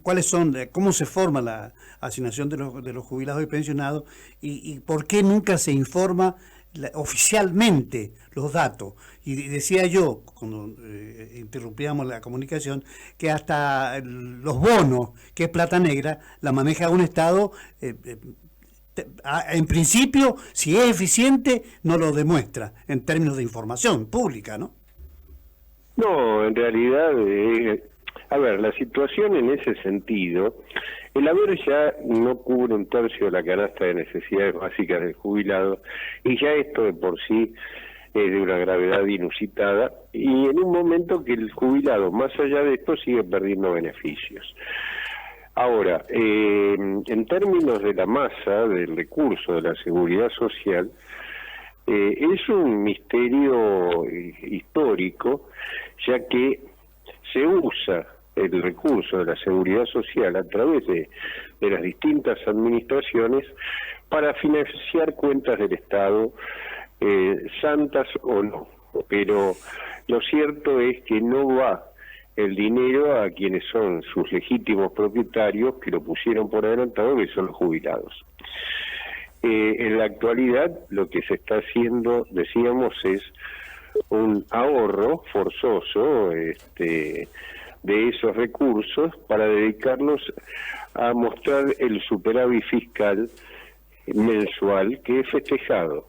cuáles son, cómo se forma la asignación de los jubilados y pensionados y por qué nunca se informa oficialmente los datos. Y decía yo, cuando interrumpíamos la comunicación, que hasta los bonos, que es plata negra, la maneja un Estado, en principio, si es eficiente, no lo demuestra en términos de información pública, ¿no? No, en realidad, a ver, la situación en ese sentido, el haber ya no cubre un tercio de la canasta de necesidades básicas del jubilado, y ya esto de por sí es de una gravedad inusitada, y en un momento que el jubilado, más allá de esto, sigue perdiendo beneficios. Ahora, en términos de la masa del recurso de la seguridad social, es un misterio histórico, ya que se usa el recurso de la seguridad social a través de las distintas administraciones para financiar cuentas del Estado, santas o no. Pero lo cierto es que no va el dinero a quienes son sus legítimos propietarios, que lo pusieron por adelantado, que son los jubilados. En la actualidad lo que se está haciendo, decíamos, es un ahorro forzoso de esos recursos para dedicarlos a mostrar el superávit fiscal mensual que es festejado.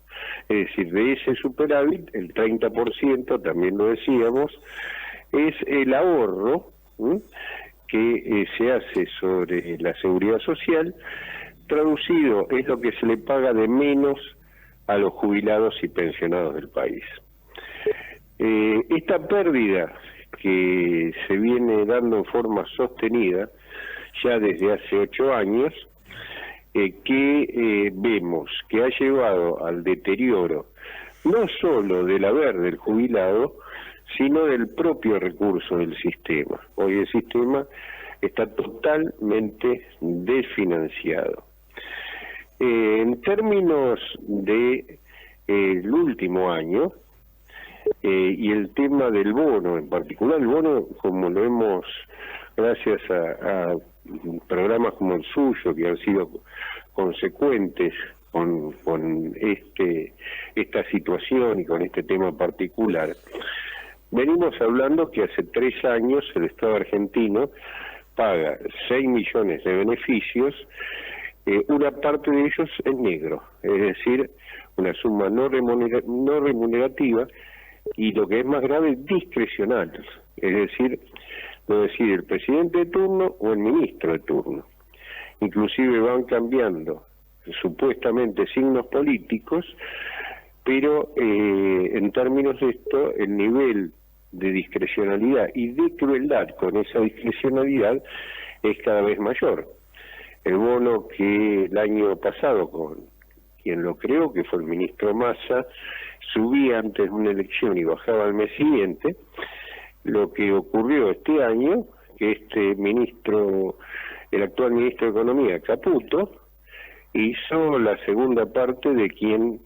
Es decir, de ese superávit, el 30%, también lo decíamos, es el ahorro que se hace sobre la seguridad social. Traducido, es lo que se le paga de menos a los jubilados y pensionados del país. Esta pérdida que se viene dando en forma sostenida ya desde hace 8 años, que vemos que ha llevado al deterioro no solo del haber del jubilado, sino del propio recurso del sistema. Hoy el sistema está totalmente desfinanciado. En términos de el último año y el tema del bono, en particular el bono, como lo hemos, gracias a programas como el suyo, que han sido consecuentes con esta situación y con este tema particular, venimos hablando que hace 3 años el Estado argentino paga 6 millones de beneficios, una parte de ellos es negro, es decir, una suma no remunerativa, y lo que es más grave, discrecional, es decir, lo decide el presidente de turno o el ministro de turno. Inclusive van cambiando supuestamente signos políticos, pero en términos de esto, el nivel de discrecionalidad y de crueldad con esa discrecionalidad es cada vez mayor. El bono que el año pasado, con quien lo creó, que fue el ministro Massa, subía antes de una elección y bajaba al mes siguiente. Lo que ocurrió este año, que este ministro, el actual ministro de Economía, Caputo, hizo la segunda parte de quien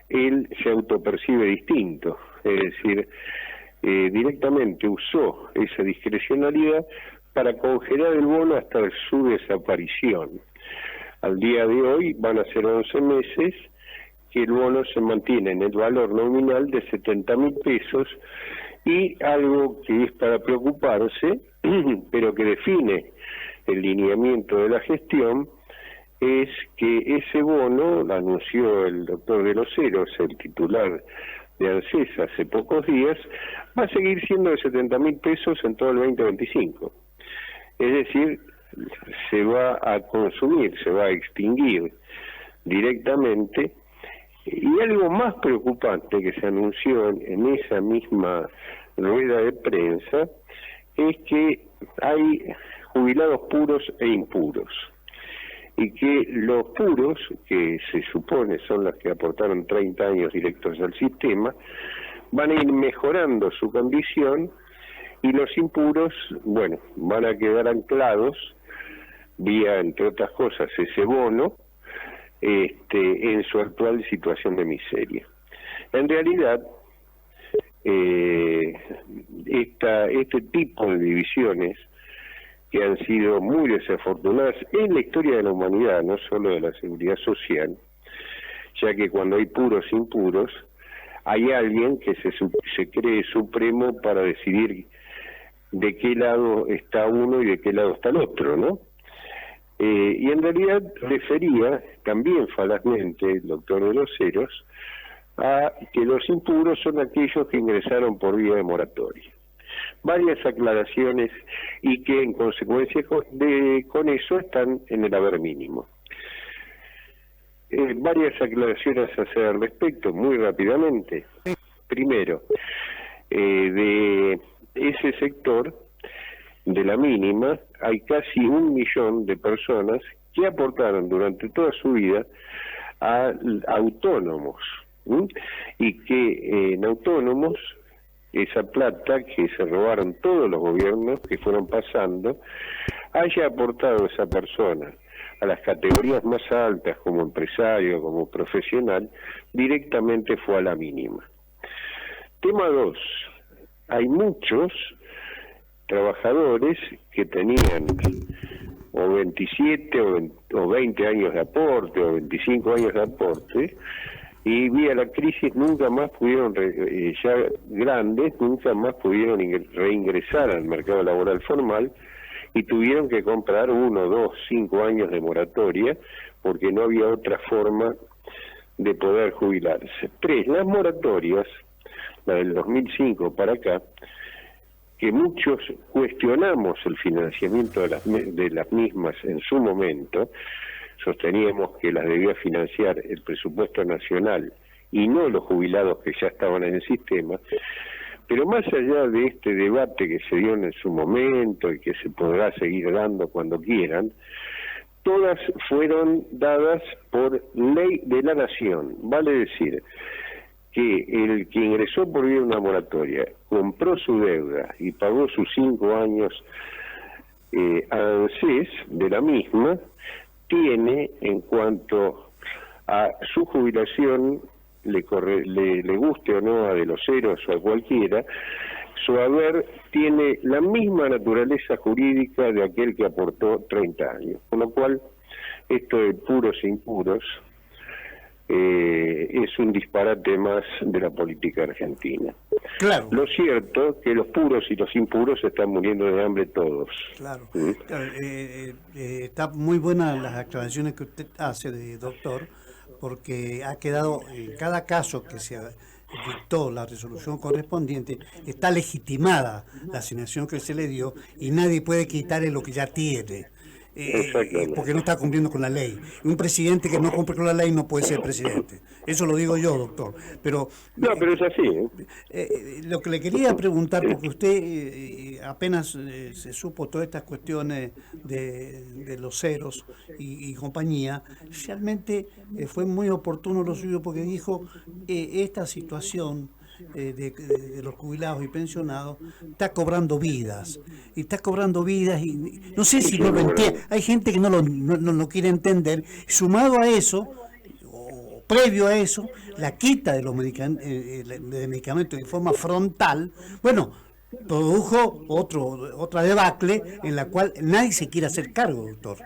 él se autopercibe distinto, es decir, directamente usó esa discrecionalidad para congelar el bono hasta su desaparición. Al día de hoy van a ser 11 meses que el bono se mantiene en el valor nominal de 70.000 pesos, y algo que es para preocuparse, pero que define el lineamiento de la gestión, es que ese bono, lo anunció el doctor de los Heros, el titular de ANSES, hace pocos días, va a seguir siendo de 70.000 pesos en todo el 2025. Es decir, se va a consumir, se va a extinguir directamente. Y algo más preocupante que se anunció en esa misma rueda de prensa es que hay jubilados puros e impuros, y que los puros, que se supone son los que aportaron 30 años directos al sistema, van a ir mejorando su condición, y los impuros, bueno, van a quedar anclados vía, entre otras cosas, ese bono, en su actual situación de miseria. En realidad, este tipo de divisiones que han sido muy desafortunadas en la historia de la humanidad, no solo de la seguridad social, ya que cuando hay puros e impuros, hay alguien que se cree supremo para decidir de qué lado está uno y de qué lado está el otro, ¿no? Y en realidad refería, también falazmente, el doctor de los Heros, a que los impuros son aquellos que ingresaron por vía de moratoria. Varias aclaraciones y que en consecuencia con eso están en el haber mínimo. Varias aclaraciones a hacer al respecto, muy rápidamente. Primero, de ese sector de la mínima hay casi 1 millón de personas que aportaron durante toda su vida a autónomos, ¿sí? Y que en autónomos esa plata que se robaron todos los gobiernos que fueron pasando haya aportado esa persona a las categorías más altas como empresario, como profesional, directamente fue a la mínima. Tema 2. Hay muchos trabajadores que tenían o 27 o 20 años de aporte o 25 años de aporte y vía la crisis nunca más pudieron, ya grandes, nunca más pudieron reingresar al mercado laboral formal y tuvieron que comprar 1, 2, 5 años de moratoria porque no había otra forma de poder jubilarse. 3. Las moratorias, la del 2005 para acá, que muchos cuestionamos el financiamiento de las mismas en su momento, sosteníamos que las debía financiar el presupuesto nacional y no los jubilados que ya estaban en el sistema, pero más allá de este debate que se dio en su momento y que se podrá seguir dando cuando quieran, todas fueron dadas por ley de la nación, vale decir, que el que ingresó por vía de una moratoria, compró su deuda y pagó sus 5 años ANSES de la misma, tiene, en cuanto a su jubilación, le guste o no a de los Heros o a cualquiera, su haber tiene la misma naturaleza jurídica de aquel que aportó 30 años. Con lo cual, esto de puros e impuros es un disparate más de la política argentina. Claro. Lo cierto es que los puros y los impuros se están muriendo de hambre todos. Claro. Está muy buena las aclaraciones que usted hace, doctor, porque ha quedado en cada caso que se dictó la resolución correspondiente, está legitimada la asignación que se le dio y nadie puede quitarle lo que ya tiene. Porque no está cumpliendo con la ley. Un presidente que no cumple con la ley no puede ser presidente. Eso lo digo yo, doctor. Pero pero es así. Lo que le quería preguntar, porque usted apenas se supo todas estas cuestiones de los ceros y compañía, realmente fue muy oportuno lo suyo porque dijo esta situación de los jubilados y pensionados está cobrando vidas y no sé si no lo entiende, hay gente que no lo quiere entender. Sumado a eso o previo a eso, la quita de los medicamentos de forma frontal, bueno, produjo otra debacle en la cual nadie se quiere hacer cargo, doctor.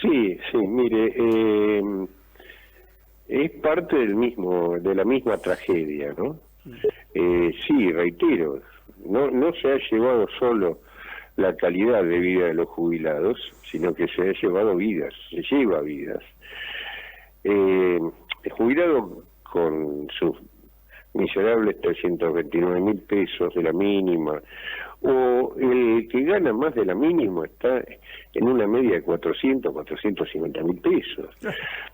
Sí, mire, es parte de la misma tragedia, ¿no? Sí, reitero, no se ha llevado solo la calidad de vida de los jubilados, sino que se ha llevado vidas, se lleva vidas. El jubilado con sus miserables 329.000 pesos de la mínima, o el que gana más de la mínima está en una media de 450.000 pesos.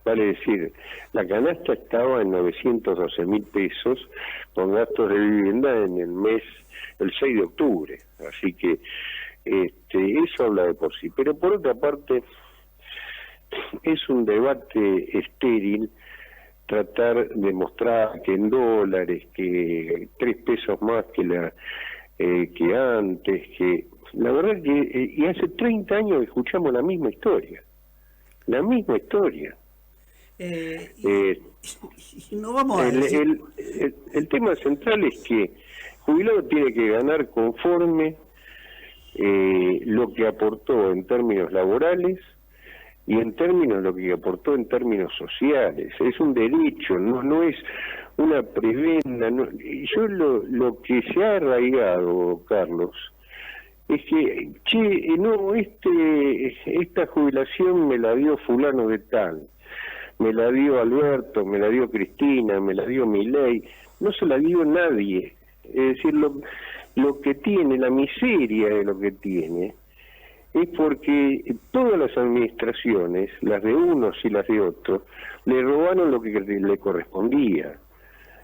Vale decir, la canasta estaba en 912.000 pesos con gastos de vivienda en el 6 de octubre. Así que eso habla de por sí. Pero por otra parte, es un debate estéril tratar de mostrar que en dólares, que 3 pesos más que antes, que la verdad que y hace 30 años escuchamos la misma historia. No vamos a decir... el tema central es que el jubilado tiene que ganar conforme lo que aportó en términos laborales y en términos lo que aportó en términos sociales. Es un derecho, no es una prebenda. No. Yo lo que se ha arraigado, Carlos, es que, esta jubilación me la dio fulano de tal, me la dio Alberto, me la dio Cristina, me la dio Milei, no se la dio nadie. Es decir, lo que tiene, la miseria de lo que tiene, es porque todas las administraciones, las de unos y las de otros, le robaron lo que le correspondía.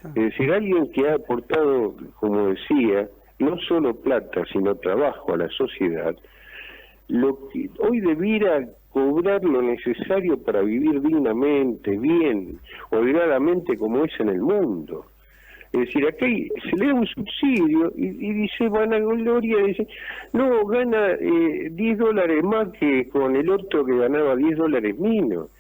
Es decir, alguien que ha aportado, como decía, no solo plata, sino trabajo a la sociedad, lo que hoy debiera cobrar lo necesario para vivir dignamente, bien, holgadamente como es en el mundo. Es decir, aquí se le da un subsidio y dice vanagloria, dice, no, gana $10 más que con el otro que ganaba $10 menos.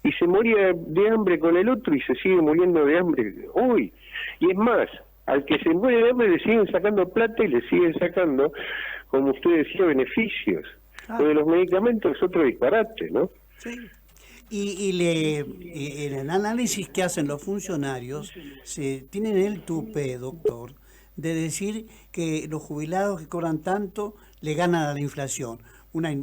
Y se moría de hambre con el otro y se sigue muriendo de hambre hoy. Y es más, al que se muere de hambre le siguen sacando plata y le siguen sacando, como usted decía, beneficios. Lo de los medicamentos es otro disparate, ¿no? Sí. En el análisis que hacen los funcionarios, tienen el tupé, doctor, de decir que los jubilados que cobran tanto le ganan a la inflación. Una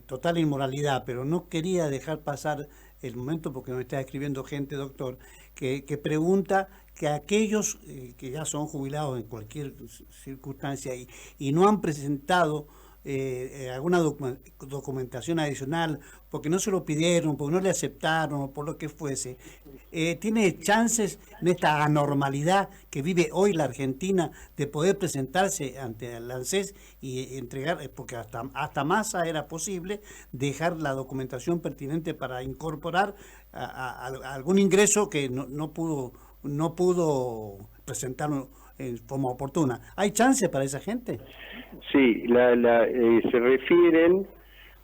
total inmoralidad, pero no quería dejar pasar el momento porque me está escribiendo gente, doctor, que pregunta que aquellos que ya son jubilados en cualquier circunstancia y no han presentado alguna documentación adicional porque no se lo pidieron, porque no le aceptaron o por lo que fuese, tiene chances en esta anormalidad que vive hoy la Argentina de poder presentarse ante el ANSES y entregar, porque hasta Massa era posible dejar la documentación pertinente para incorporar a algún ingreso que no pudo presentarlo en forma oportuna. ¿Hay chance para esa gente? Sí, se refieren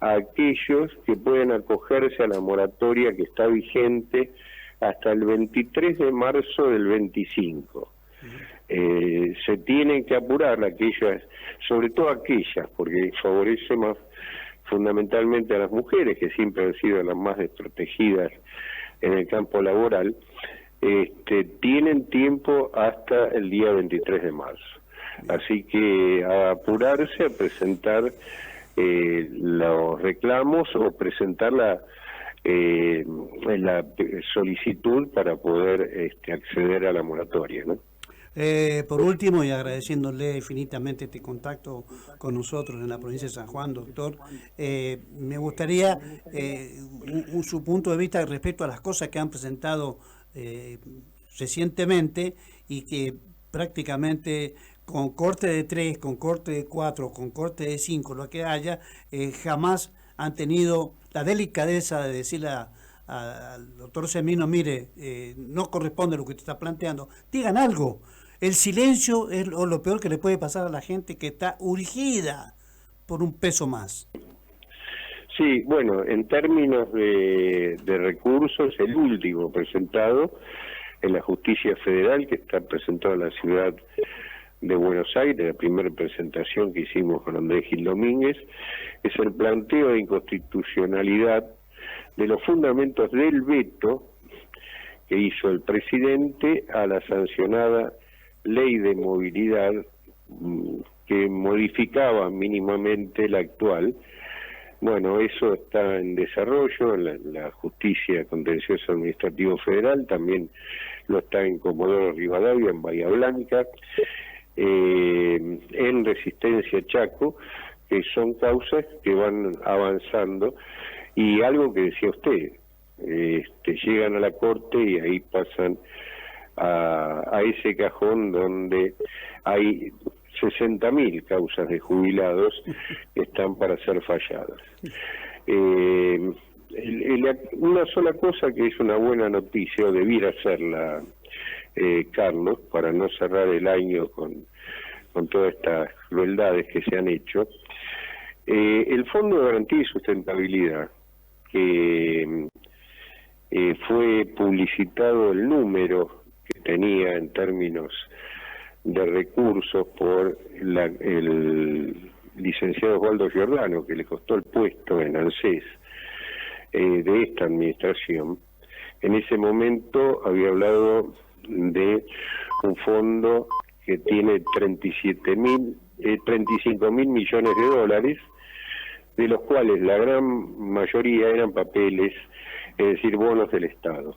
a aquellos que pueden acogerse a la moratoria que está vigente hasta el 23 de marzo del 25. Se tienen que apurar aquellas, sobre todo aquellas, porque favorece más fundamentalmente a las mujeres, que siempre han sido las más desprotegidas en el campo laboral. Tienen tiempo hasta el día 23 de marzo. Así que a apurarse a presentar los reclamos o presentar la solicitud para poder acceder a la moratoria, ¿no? Por último, y agradeciéndole infinitamente este contacto con nosotros en la provincia de San Juan, doctor, me gustaría su punto de vista respecto a las cosas que han presentado recientemente y que prácticamente con corte de 3, con corte de 4, con corte de 5, lo que haya, jamás han tenido la delicadeza de decirle al doctor Semino, mire, no corresponde lo que usted está planteando, digan algo. El silencio es lo peor que le puede pasar a la gente que está urgida por un peso más. Sí, bueno, en términos de recursos, el último presentado en la Justicia Federal, que está presentado en la ciudad de Buenos Aires, la primera presentación que hicimos con Andrés Gil Domínguez, es el planteo de inconstitucionalidad de los fundamentos del veto que hizo el presidente a la sancionada Ley de Movilidad, que modificaba mínimamente la actual. Bueno, eso está en desarrollo en la Justicia Contencioso Administrativo Federal, también lo está en Comodoro Rivadavia, en Bahía Blanca, en Resistencia Chaco, que son causas que van avanzando, y algo que decía usted, llegan a la Corte y ahí pasan a ese cajón donde hay 60.000 causas de jubilados que están para ser falladas. Una sola cosa que es una buena noticia, o debiera serla, Carlos, para no cerrar el año con todas estas crueldades que se han hecho, el Fondo de Garantía y Sustentabilidad, que fue publicitado el número que tenía en términos de recursos por el licenciado Osvaldo Giordano, que le costó el puesto en ANSES de esta administración, en ese momento había hablado de un fondo que tiene 35 mil millones de dólares, de los cuales la gran mayoría eran papeles, es decir, bonos del Estado.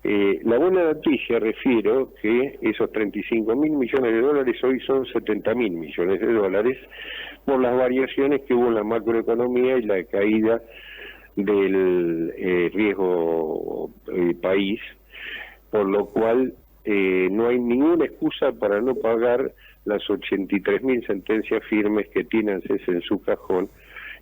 La buena noticia, refiero, que esos 35 mil millones de dólares hoy son 70 mil millones de dólares por las variaciones que hubo en la macroeconomía y la caída del riesgo país, por lo cual no hay ninguna excusa para no pagar las 83.000 sentencias firmes que tiene ANSES en su cajón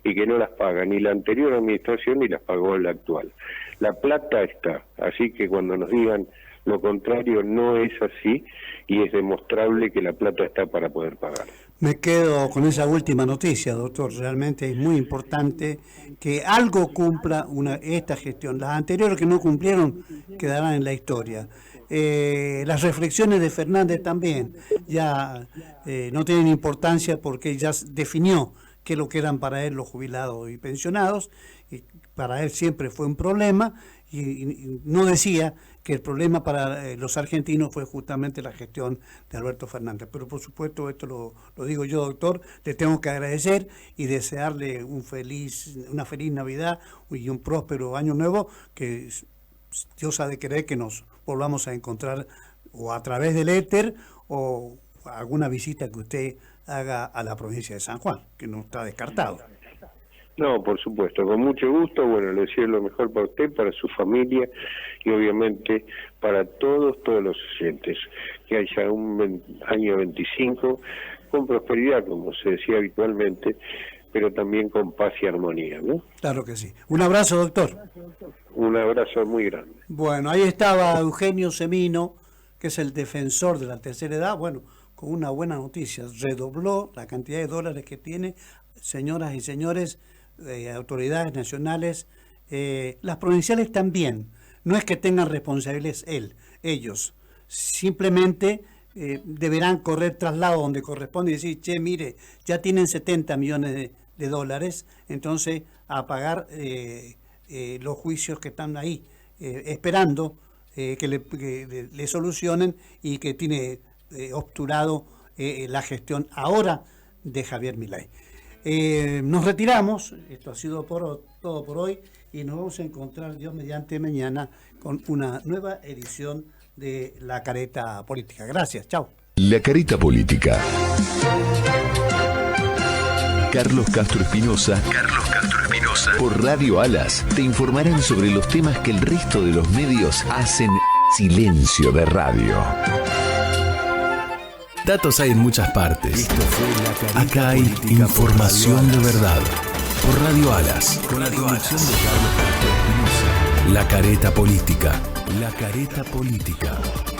y que no las paga ni la anterior administración ni las pagó la actual. La plata está, así que cuando nos digan lo contrario no es así y es demostrable que la plata está para poder pagar. Me quedo con esa última noticia, doctor. Realmente es muy importante que algo cumpla esta gestión. Las anteriores que no cumplieron quedarán en la historia. Las reflexiones de Fernández también ya no tienen importancia porque ya definió qué es lo que eran para él los jubilados y pensionados, y para él siempre fue un problema, y no decía que el problema para los argentinos fue justamente la gestión de Alberto Fernández. Pero por supuesto, esto lo digo yo, doctor, le tengo que agradecer y desearle una feliz Navidad y un próspero año nuevo, que Dios ha de querer que nos volvamos a encontrar o a través del éter o alguna visita que usted haga a la provincia de San Juan, que no está descartado. No, por supuesto, con mucho gusto. Bueno, le deseo lo mejor para usted, para su familia y obviamente para todos los oyentes. Que haya un año 25 con prosperidad, como se decía habitualmente, pero también con paz y armonía, ¿no? Claro que sí. Un abrazo, doctor. Un abrazo muy grande. Bueno, ahí estaba Eugenio Semino, que es el defensor de la tercera edad. Bueno, con una buena noticia, redobló la cantidad de dólares que tiene. Señoras y señores, autoridades nacionales, las provinciales también, no es que tengan responsabilidades ellos, simplemente deberán correr traslado donde corresponde y decir, che, mire, ya tienen 70 millones de dólares, entonces a pagar los juicios que están ahí, esperando que le solucionen y que tiene obturado la gestión ahora de Javier Milei. Nos retiramos, esto ha sido todo por hoy y nos vamos a encontrar Dios mediante mañana con una nueva edición de La Careta Política. Gracias, chao. La Careta Política. Carlos Castro Espinosa. Por Radio Alas te informarán sobre los temas que el resto de los medios hacen silencio de radio. Datos hay en muchas partes. Acá hay información de verdad. Por Radio Alas. Con la conducción de Carlos Castro Espinosa. La Careta Política.